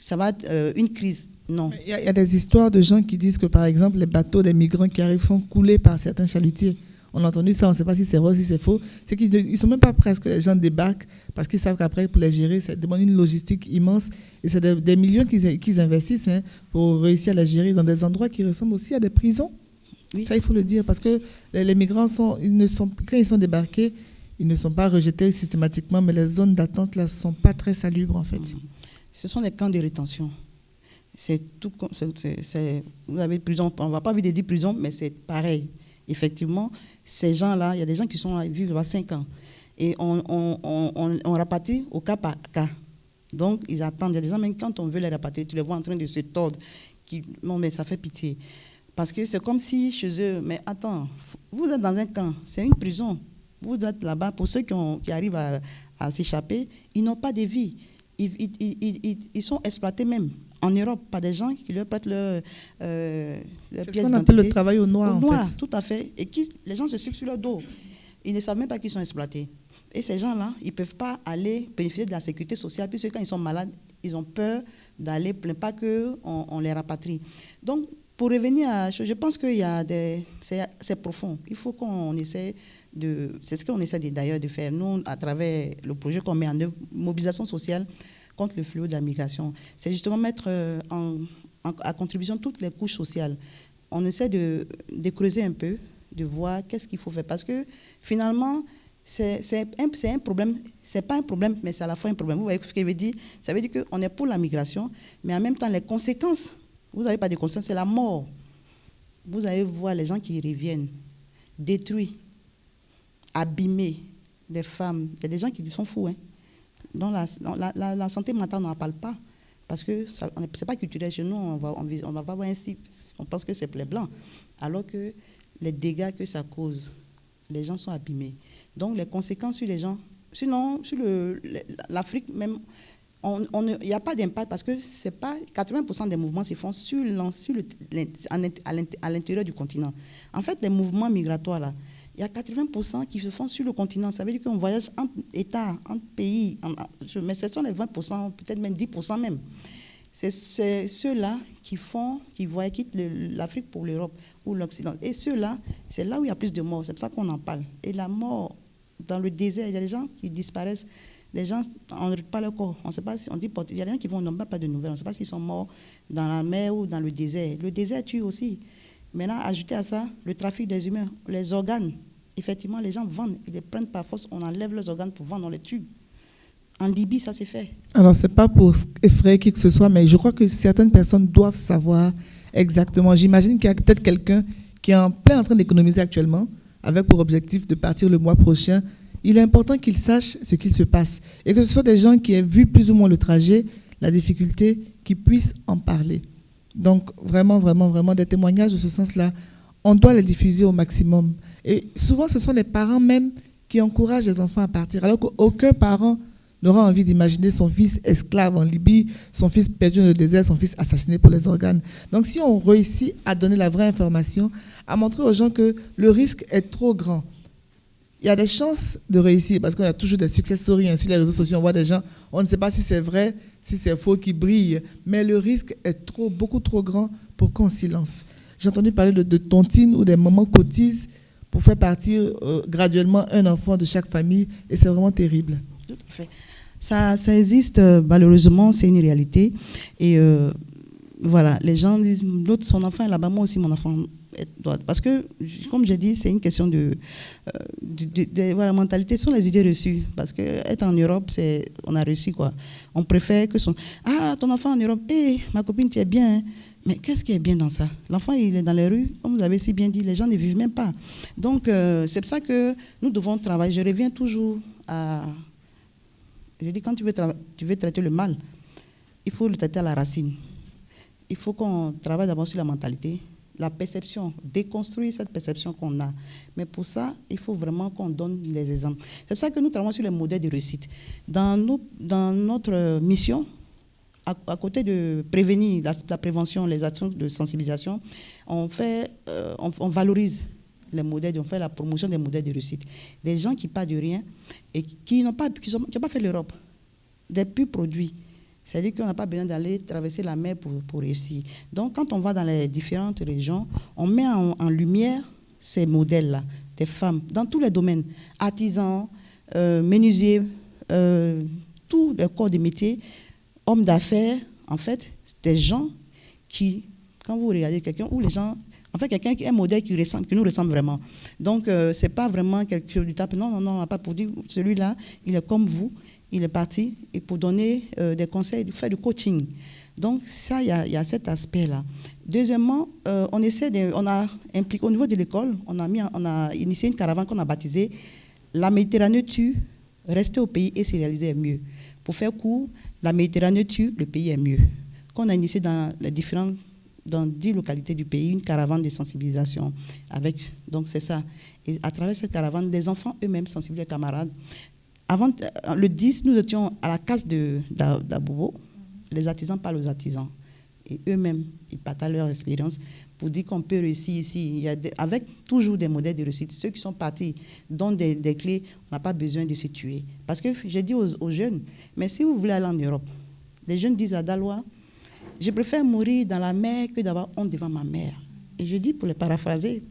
ça va être une crise. Non. Il y a des histoires de gens qui disent que, par exemple, les bateaux des migrants qui arrivent sont coulés par certains chalutiers. On a entendu ça, on ne sait pas si c'est vrai ou si c'est faux. C'est qu'ils ne sont même pas prêts à ce que les gens débarquent parce qu'ils savent qu'après, pour les gérer, ça demande une logistique immense. Et c'est des millions qu'ils investissent pour réussir à les gérer dans des endroits qui ressemblent aussi à des prisons. Oui. Ça, il faut le dire, parce que les migrants, quand ils sont débarqués, ils ne sont pas rejetés systématiquement, mais les zones d'attente là ne sont pas très salubres, en fait. Ce sont des camps de rétention. Vous avez prison, on ne va pas vite dire prison, mais c'est pareil. Effectivement, ces gens-là, il y a des gens qui sont là, ils vivent là 5 ans. Et on rapatrie au cas par cas. Donc, ils attendent. Il y a des gens, même quand on veut les rapatrier, tu les vois en train de se tordre. Non, mais ça fait pitié. Parce que c'est comme si chez eux, mais attends, vous êtes dans un camp, c'est une prison. Vous êtes là-bas, pour ceux qui arrivent à s'échapper, ils n'ont pas de vie. Ils sont exploités même. En Europe, pas des gens qui leur prêtent leur pièce d'identité. C'est ce qu'on appelle le travail au noir, en fait. Tout à fait. Et les gens se suivent sur leur dos. Ils ne savent même pas qu'ils sont exploités. Et ces gens-là, ils ne peuvent pas aller bénéficier de la sécurité sociale, puisque quand ils sont malades, ils ont peur d'aller, pas qu'on les rapatrie. Donc, pour revenir à... Je pense qu'il y a c'est profond. Il faut qu'on essaie de... C'est ce qu'on essaie d'ailleurs de faire, nous, à travers le projet qu'on met en œuvre, mobilisation sociale, contre le fléau de la migration. C'est justement mettre à contribution toutes les couches sociales. On essaie de creuser un peu, de voir qu'est-ce qu'il faut faire. Parce que finalement, c'est un problème. Ce n'est pas un problème, mais c'est à la fois un problème. Vous voyez ce que je veux dire? Ça veut dire qu'on est pour la migration, mais en même temps, les conséquences, vous n'avez pas de conséquences, c'est la mort. Vous allez voir les gens qui reviennent, détruits, abîmés, des femmes. Il y a des gens qui sont fous, hein. Dans la santé mentale, on n'en parle pas. Parce que ce n'est pas culturel chez nous, on va pas voir ainsi. On pense que c'est les blancs. Alors que les dégâts que ça cause, les gens sont abîmés. Donc les conséquences sur les gens, sinon sur l'Afrique même, il n'y a pas d'impact parce que c'est pas 80% des mouvements se font à l'intérieur du continent. En fait, les mouvements migratoires là, il y a 80% qui se font sur le continent. Ça veut dire qu'on voyage entre États, entre pays. Mais ce sont les 20%, peut-être même 10% même. C'est ceux-là qui quittent l'Afrique pour l'Europe ou l'Occident. Et ceux-là, c'est là où il y a plus de morts. C'est pour ça qu'on en parle. Et la mort dans le désert, il y a des gens qui disparaissent. Les gens, on ne retrouve pas leur corps. On sait pas si, on dit, il y a des gens qui vont, on n'a pas de nouvelles. On ne sait pas s'ils sont morts dans la mer ou dans le désert. Le désert tue aussi. Maintenant, ajouté à ça, le trafic des humains, les organes. Effectivement, les gens vendent. Ils les prennent par force. On enlève leurs organes pour vendre, on les tue. En Libye, ça s'est fait. Alors, ce n'est pas pour effrayer qui que ce soit, mais je crois que certaines personnes doivent savoir exactement. J'imagine qu'il y a peut-être quelqu'un qui est en train d'économiser actuellement, avec pour objectif de partir le mois prochain. Il est important qu'il sache ce qu'il se passe. Et que ce soit des gens qui aient vu plus ou moins le trajet, la difficulté, qui puissent en parler. Donc, vraiment, vraiment, vraiment, des témoignages de ce sens-là, on doit les diffuser au maximum. Et souvent, ce sont les parents même qui encouragent les enfants à partir, alors qu'aucun parent n'aura envie d'imaginer son fils esclave en Libye, son fils perdu dans le désert, son fils assassiné pour les organes. Donc, si on réussit à donner la vraie information, à montrer aux gens que le risque est trop grand, il y a des chances de réussir, parce qu'il y a toujours des success stories sur les réseaux sociaux. On voit des gens, on ne sait pas si c'est vrai, si c'est faux, qui brillent, mais le risque est beaucoup trop grand pour qu'on s'y lance. J'ai entendu parler de tontines où des mamans cotisent pour faire partir graduellement un enfant de chaque famille, et c'est vraiment terrible. Tout à fait. Ça existe, malheureusement, c'est une réalité. Et voilà, les gens disent, l'autre, son enfant est là-bas, moi aussi, mon enfant. Parce que, comme j'ai dit, c'est une question de voilà, mentalité, ce sont les idées reçues. Parce qu'être en Europe, on a reçu quoi. On préfère que ton enfant en Europe, ma copine, tu es bien. Hein. Mais qu'est-ce qui est bien dans ça? L'enfant, il est dans les rues, comme vous avez si bien dit, les gens ne vivent même pas. Donc, c'est pour ça que nous devons travailler. Je reviens toujours à... Je dis, quand tu veux traiter le mal, il faut le traiter à la racine. Il faut qu'on travaille d'abord sur la mentalité, la perception, déconstruire cette perception qu'on a. Mais pour ça, il faut vraiment qu'on donne des exemples. C'est pour ça que nous travaillons sur les modèles de réussite. Dans notre mission, à côté de prévenir la prévention, les actions de sensibilisation, on valorise les modèles, on fait la promotion des modèles de réussite. Des gens qui partent de rien et qui n'ont pas fait l'Europe, des purs produits. C'est-à-dire qu'on n'a pas besoin d'aller traverser la mer pour réussir. Donc, quand on va dans les différentes régions, on met en lumière ces modèles-là, des femmes, dans tous les domaines, artisans, menuisiers, tous les corps de métier, hommes d'affaires, en fait, des gens qui, quand vous regardez quelqu'un, où les gens... En fait, quelqu'un qui est un modèle qui nous ressemble vraiment. Donc, ce n'est pas vraiment quelque chose du tape. Non, on n'a pas pour dire, celui-là, il est comme vous, il est parti, et pour donner des conseils, faire du coaching. Donc, ça, il y a cet aspect-là. Deuxièmement, on a impliqué, au niveau de l'école, on a initié une caravane qu'on a baptisée « La Méditerranée tue, rester au pays et se réaliser est mieux ». Pour faire court, la Méditerranée tue, le pays est mieux. Qu'on a initié dans 10 localités du pays, une caravane de sensibilisation. Donc c'est ça. Et à travers cette caravane, des enfants eux-mêmes sensibilisent les camarades. Avant, le 10, nous étions à la case d'Abobo. Les artisans parlent aux artisans. Et eux-mêmes, ils partagent leur expérience pour dire qu'on peut réussir ici. Avec toujours des modèles de réussite. Ceux qui sont partis donnent des clés, on n'a pas besoin de se tuer. Parce que j'ai dit aux jeunes, mais si vous voulez aller en Europe, les jeunes disent à Dalois, je préfère mourir dans la mer que d'avoir honte devant ma mère. Et je dis, pour le paraphraser,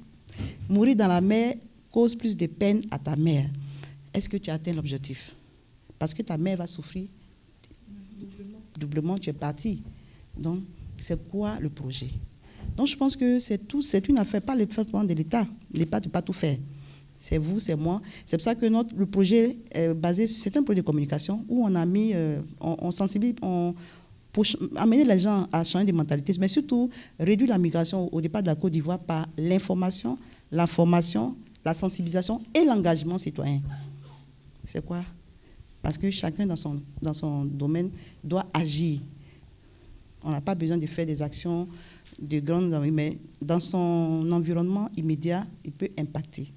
mourir dans la mer cause plus de peine à ta mère. Est-ce que tu as atteint l'objectif? Parce que ta mère va souffrir doublement, tu es parti. Donc, c'est quoi le projet? Donc, je pense que c'est une affaire, pas le fait de l'État. L'État ne peut pas tout faire. C'est vous, c'est moi. C'est pour ça que le projet est basé, c'est un projet de communication où on a mis, on sensibilise, pour amener les gens à changer de mentalité, mais surtout réduire la migration au départ de la Côte d'Ivoire par l'information, la formation, la sensibilisation et l'engagement citoyen. C'est quoi? Parce que chacun dans son domaine doit agir. On n'a pas besoin de faire des actions de grandes, mais dans son environnement immédiat, il peut impacter.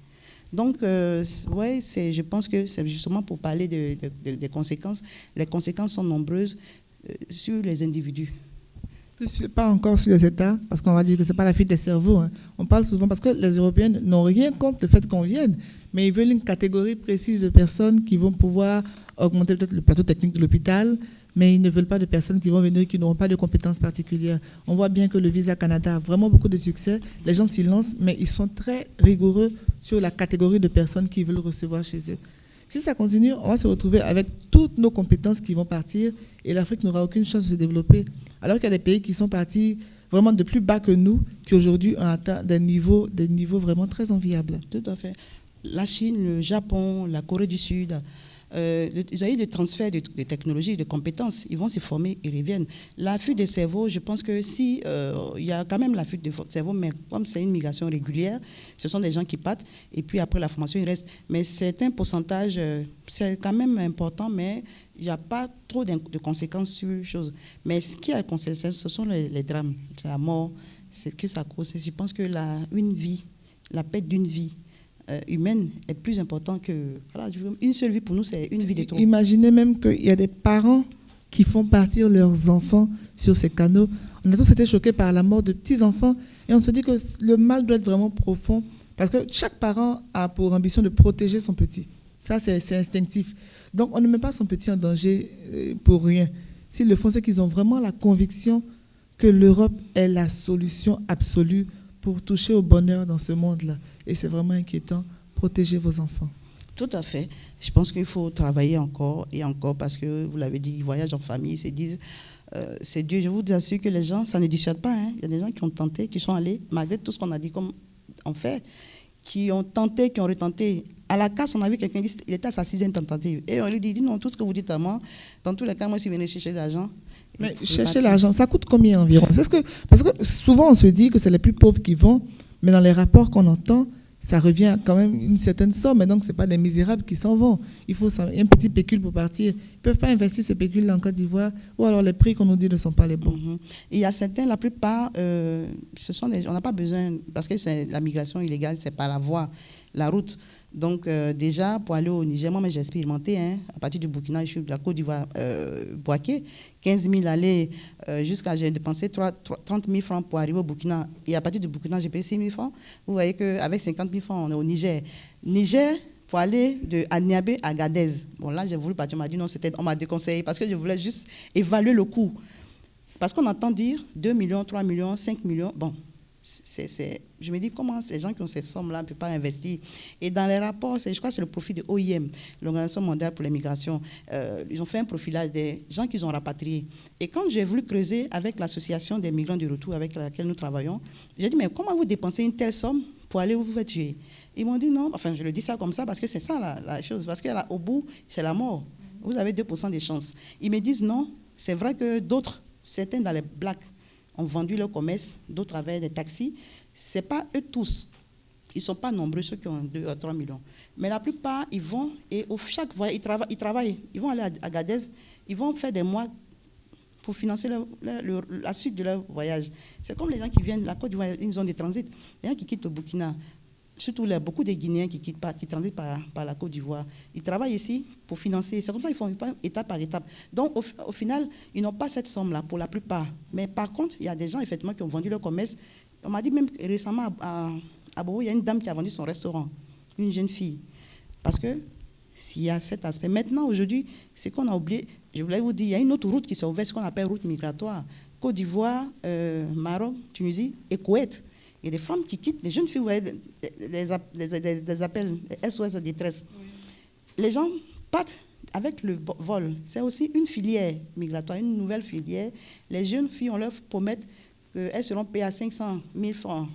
Donc, je pense que c'est justement pour parler des conséquences. Les conséquences sont nombreuses sur les individus. Pas encore sur les États, parce qu'on va dire que ce n'est pas la fuite des cerveaux. Hein. On parle souvent, parce que les Européens n'ont rien contre le fait qu'on vienne, mais ils veulent une catégorie précise de personnes qui vont pouvoir augmenter peut-être le plateau technique de l'hôpital, mais ils ne veulent pas de personnes qui vont venir, qui n'auront pas de compétences particulières. On voit bien que le Visa Canada a vraiment beaucoup de succès. Les gens s'y lancent, mais ils sont très rigoureux sur la catégorie de personnes qu'ils veulent recevoir chez eux. Si ça continue, on va se retrouver avec toutes nos compétences qui vont partir et l'Afrique n'aura aucune chance de se développer. Alors qu'il y a des pays qui sont partis vraiment de plus bas que nous, qui aujourd'hui ont atteint des niveaux vraiment très enviables. Tout à fait. La Chine, le Japon, la Corée du Sud, ils ont eu des transferts de technologies, de compétences. Ils vont se former et reviennent. La fuite des cerveaux, je pense que si il y a quand même la fuite des cerveaux, mais comme c'est une migration régulière, ce sont des gens qui partent et puis après la formation, ils restent. Mais c'est un pourcentage, c'est quand même important, mais il n'y a pas trop de conséquences sur les choses. Mais ce qui a conséquences, ce sont les drames, la mort, c'est ce que ça cause. Je pense que une vie, la perte d'une vie humaine est plus important que... Voilà, une seule vie pour nous, c'est une vie de trop. Imaginez même qu'il y a des parents qui font partir leurs enfants sur ces canaux. On a tous été choqués par la mort de petits-enfants et on se dit que le mal doit être vraiment profond parce que chaque parent a pour ambition de protéger son petit. Ça, c'est instinctif. Donc, on ne met pas son petit en danger pour rien. S'ils le font, c'est qu'ils ont vraiment la conviction que l'Europe est la solution absolue pour toucher au bonheur dans ce monde-là. Et c'est vraiment inquiétant. Protégez vos enfants. Tout à fait. Je pense qu'il faut travailler encore et encore parce que, vous l'avez dit, ils voyagent en famille, ils se disent, c'est Dieu. Je vous assure que les gens, ça ne dissuade pas. Hein. Il y a des gens qui ont tenté, qui sont allés, malgré tout ce qu'on a dit comme on fait, qui ont tenté, qui ont retenté. À la casse, on a vu quelqu'un qui était à sa 6e tentative. Et on lui dit, non, tout ce que vous dites à moi, dans tous les cas, moi, je suis venu chercher de l'argent. Mais chercher l'argent, ça coûte combien environ? Parce que souvent, on se dit que c'est les plus pauvres qui vont, mais dans les rapports qu'on entend, ça revient quand même une certaine somme. Et donc, ce n'est pas des misérables qui s'en vont. Il faut un petit pécule pour partir. Ils ne peuvent pas investir ce pécule-là en Côte d'Ivoire, ou alors les prix qu'on nous dit ne sont pas les bons. Il y a certains, la plupart, on n'a pas besoin, parce que c'est la migration illégale, c'est pas la voie, la route. Donc déjà, pour aller au Niger, moi j'ai expérimenté, à partir du Burkina, je suis de la Côte d'Ivoire, Boaké, 15 000 aller jusqu'à, j'ai dépensé 30 000 francs pour arriver au Burkina. Et à partir du Burkina, j'ai payé 6 000 francs. Vous voyez qu'avec 50 000 francs, on est au Niger. Niger, pour aller de Niamey à Agadez. Bon, là, j'ai voulu partir, on m'a dit non, on m'a déconseillé parce que je voulais juste évaluer le coût. Parce qu'on entend dire 2 millions, 3 millions, 5 millions. Bon, je me dis comment ces gens qui ont ces sommes-là ne peuvent pas investir. Et dans les rapports, je crois que c'est le profil de l'OIM, l'Organisation mondiale pour les migrations. Ils ont fait un profilage des gens qu'ils ont rapatriés. Et quand j'ai voulu creuser avec l'association des migrants du retour avec laquelle nous travaillons, j'ai dit, mais comment vous dépensez une telle somme pour aller où vous faites tuer? Ils m'ont dit non, enfin je le dis ça comme ça parce que c'est ça la chose, parce qu'au bout, c'est la mort. Vous avez 2% de chances. Ils me disent non, c'est vrai que d'autres, certains dans les blacks, ont vendu leur commerce, d'autres avec des taxis. Ce n'est pas eux tous. Ils ne sont pas nombreux, ceux qui ont 2 à 3 millions. Mais la plupart, ils vont, et chaque voyage, ils travaillent. Ils vont aller à Agadez, ils vont faire des mois pour financer la suite de leur voyage. C'est comme les gens qui viennent de la Côte d'Ivoire, une zone de transit. Les gens qui quittent le Burkina, surtout beaucoup de Guinéens qui transitent par la Côte d'Ivoire. Ils travaillent ici pour financer. C'est comme ça qu'ils font étape par étape. Donc, au final, ils n'ont pas cette somme-là pour la plupart. Mais par contre, il y a des gens, effectivement, qui ont vendu leur commerce. On m'a dit même récemment, à Bobo, il y a une dame qui a vendu son restaurant, une jeune fille. Parce que s'il y a cet aspect. Maintenant, aujourd'hui, c'est qu'on a oublié. Je voulais vous dire, il y a une autre route qui s'est ouverte, ce qu'on appelle route migratoire. Côte d'Ivoire, Maroc, Tunisie et Koweït. Il y a des femmes qui quittent, des jeunes filles, vous voyez, des appels, SOS de détresse. Oui. Les gens partent avec le vol. C'est aussi une filière migratoire, une nouvelle filière. Les jeunes filles, on leur promet qu'elles seront payées à 500 000 francs.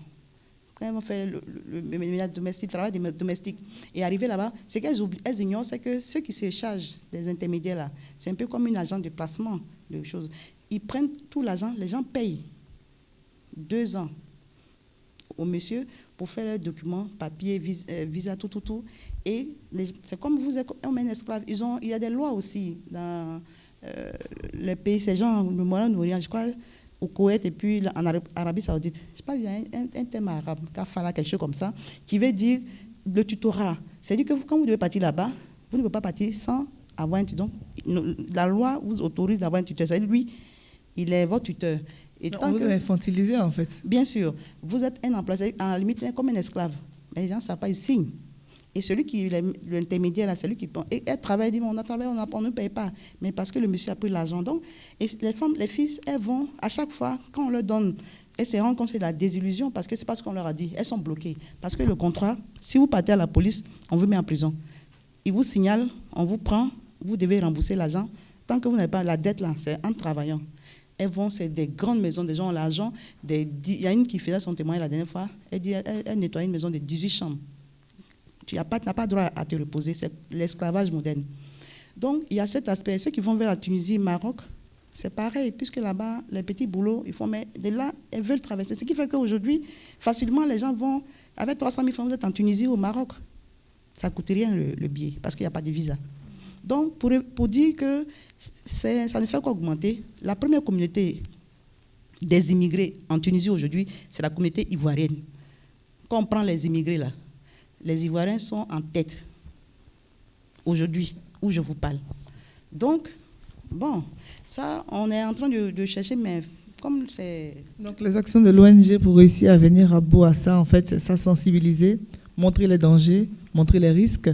Quand elles vont faire le ménage domestique, le travail domestique. Et arriver là-bas, ce qu'elles ignorent, c'est que ceux qui se chargent des intermédiaires, là, c'est un peu comme une agent de placement de choses. Ils prennent tout l'argent, les gens payent 2 ans au monsieur pour faire leurs documents, papiers, visa, tout. Et c'est comme vous êtes un esclave. Il y a des lois aussi dans les pays, ces gens, le Moyen-Orient, je crois, au Koweït et puis en Arabie Saoudite. Je pense qu'il y a un terme arabe, kafala, quelque chose comme ça, qui veut dire le tutorat. C'est-à-dire que quand vous devez partir là-bas, vous ne pouvez pas partir sans avoir un tuteur. Donc, la loi vous autorise d'avoir un tuteur. C'est-à-dire lui, il est votre tuteur. Et non, vous êtes infantilisé en fait. Bien sûr. Vous êtes un employé, en la limite, comme un esclave. Mais les gens ne savent pas, ils signent. Et celui qui est l'intermédiaire, c'est lui qui... Et elle travaille, dit, on a travaillé, on ne paye pas. Mais parce que le monsieur a pris l'argent. Donc, et les femmes, les filles, elles vont, à chaque fois, quand on leur donne, elles se rendent compte que c'est la désillusion, parce que c'est pas ce qu'on leur a dit. Elles sont bloquées. Parce que le contrat, si vous partez à la police, on vous met en prison. ils vous signalent, on vous prend, vous devez rembourser l'argent. Tant que vous n'avez pas la dette, là, c'est en travaillant. Elles vont, c'est des grandes maisons, des gens ont l'argent. Il y a une qui faisait son témoignage la dernière fois, elle dit elle nettoie une maison de 18 chambres. Tu n'as pas droit à te reposer, c'est l'esclavage moderne. Donc, il y a cet aspect. Ceux qui vont vers la Tunisie, Maroc, c'est pareil, puisque là-bas, les petits boulots, ils font, mais de là, elles veulent traverser. Ce qui fait qu'aujourd'hui, facilement, les gens vont, avec 300 000 francs, vous êtes en Tunisie ou au Maroc. Ça ne coûte rien le billet, parce qu'il n'y a pas de visa. Donc, pour dire que ça ne fait qu'augmenter, la première communauté des immigrés en Tunisie aujourd'hui, c'est la communauté ivoirienne. Quand on prend les immigrés là, les Ivoiriens sont en tête aujourd'hui, où je vous parle. Donc, bon, ça, on est en train de chercher, mais comme c'est... Donc, les actions de l'ONG pour réussir à venir à bout à ça, en fait, c'est ça, sensibiliser, montrer les dangers, montrer les risques,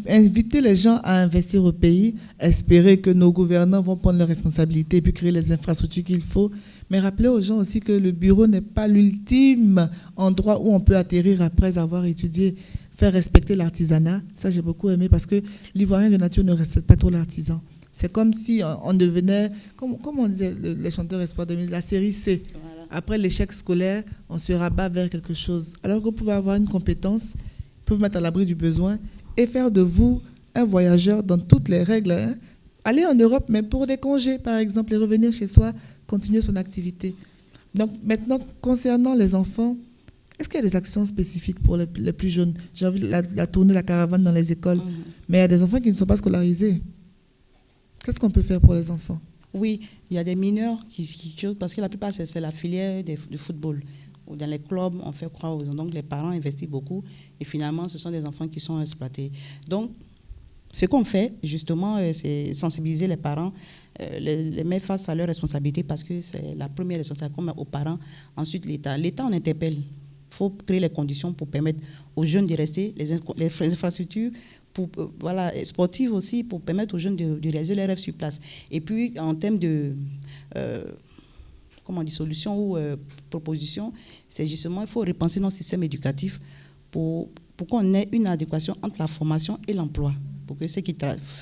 inviter les gens à investir au pays, espérer que nos gouvernants vont prendre leurs responsabilités et puis créer les infrastructures qu'il faut. Mais rappeler aux gens aussi que le bureau n'est pas l'ultime endroit où on peut atterrir après avoir étudié, faire respecter l'artisanat. Ça, j'ai beaucoup aimé parce que l'Ivoirien de nature ne respecte pas trop l'artisan. C'est comme si on devenait, comme on disait, les chanteurs espoirs de la série C. Voilà. Après l'échec scolaire, on se rabat vers quelque chose. Alors que vous pouvez avoir une compétence, vous pouvez vous mettre à l'abri du besoin et faire de vous un voyageur dans toutes les règles. Hein. Aller en Europe, mais pour des congés, par exemple, et revenir chez soi, continuer son activité. Donc maintenant, concernant les enfants, est-ce qu'il y a des actions spécifiques pour les plus jeunes? J'ai envie de tourner la caravane dans les écoles, mais il y a des enfants qui ne sont pas scolarisés. Qu'est-ce qu'on peut faire pour les enfants? Oui, il y a des mineurs parce que la plupart, c'est la filière du football. Dans les clubs, on fait croire aux enfants. Donc, les parents investissent beaucoup et finalement, ce sont des enfants qui sont exploités. Donc, ce qu'on fait, justement, c'est sensibiliser les parents, les mettre face à leurs responsabilités parce que c'est la première responsabilité qu'on met aux parents. Ensuite, l'État. L'État, on interpelle. Il faut créer les conditions pour permettre aux jeunes de rester, les infrastructures sportives aussi, pour permettre aux jeunes de réaliser leurs rêves sur place. Et puis, en termes de... solution ou proposition, c'est justement, il faut repenser notre système éducatif pour qu'on ait une adéquation entre la formation et l'emploi, pour que ceux qui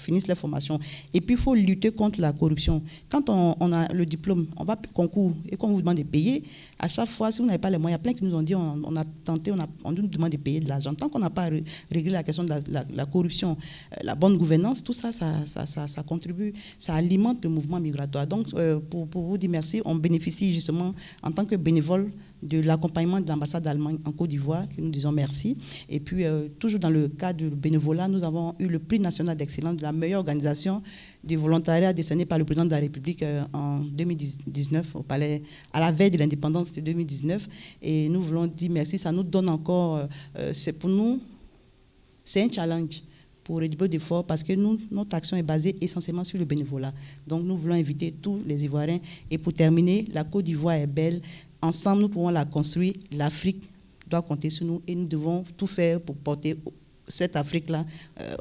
finissent la formation. Et puis, il faut lutter contre la corruption. Quand on a le diplôme, on va concours, et qu'on vous demande de payer, à chaque fois, si vous n'avez pas les moyens, il y a plein qui nous ont dit, on a tenté, on nous demande de payer de l'argent. Tant qu'on n'a pas réglé la question de la corruption, la bonne gouvernance, tout ça, ça contribue, ça alimente le mouvement migratoire. Donc, pour vous dire merci, on bénéficie justement, en tant que bénévole, de l'accompagnement de l'ambassade d'Allemagne en Côte d'Ivoire, que nous disons merci. Et puis, toujours dans le cadre du bénévolat, nous avons eu le prix national d'excellence de la meilleure organisation du volontariat décerné par le président de la République en 2019, au palais, à la veille de l'indépendance de 2019. Et nous voulons dire merci, ça nous donne encore, pour nous, c'est un challenge pour le début d'effort parce que notre action est basée essentiellement sur le bénévolat. Donc, nous voulons inviter tous les Ivoiriens. Et pour terminer, la Côte d'Ivoire est belle. Ensemble, nous pouvons la construire. L'Afrique doit compter sur nous et nous devons tout faire pour porter cette Afrique-là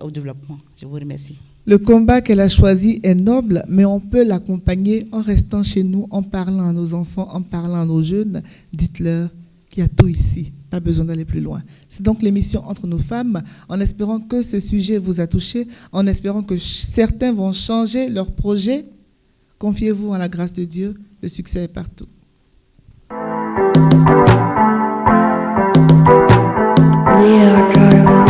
au développement. Je vous remercie. Le combat qu'elle a choisi est noble, mais on peut l'accompagner en restant chez nous, en parlant à nos enfants, en parlant à nos jeunes. Dites-leur qu'il y a tout ici, pas besoin d'aller plus loin. C'est donc l'émission Entre nos femmes, en espérant que ce sujet vous a touché, en espérant que certains vont changer leur projet. Confiez-vous en la grâce de Dieu, le succès est partout. We are driving.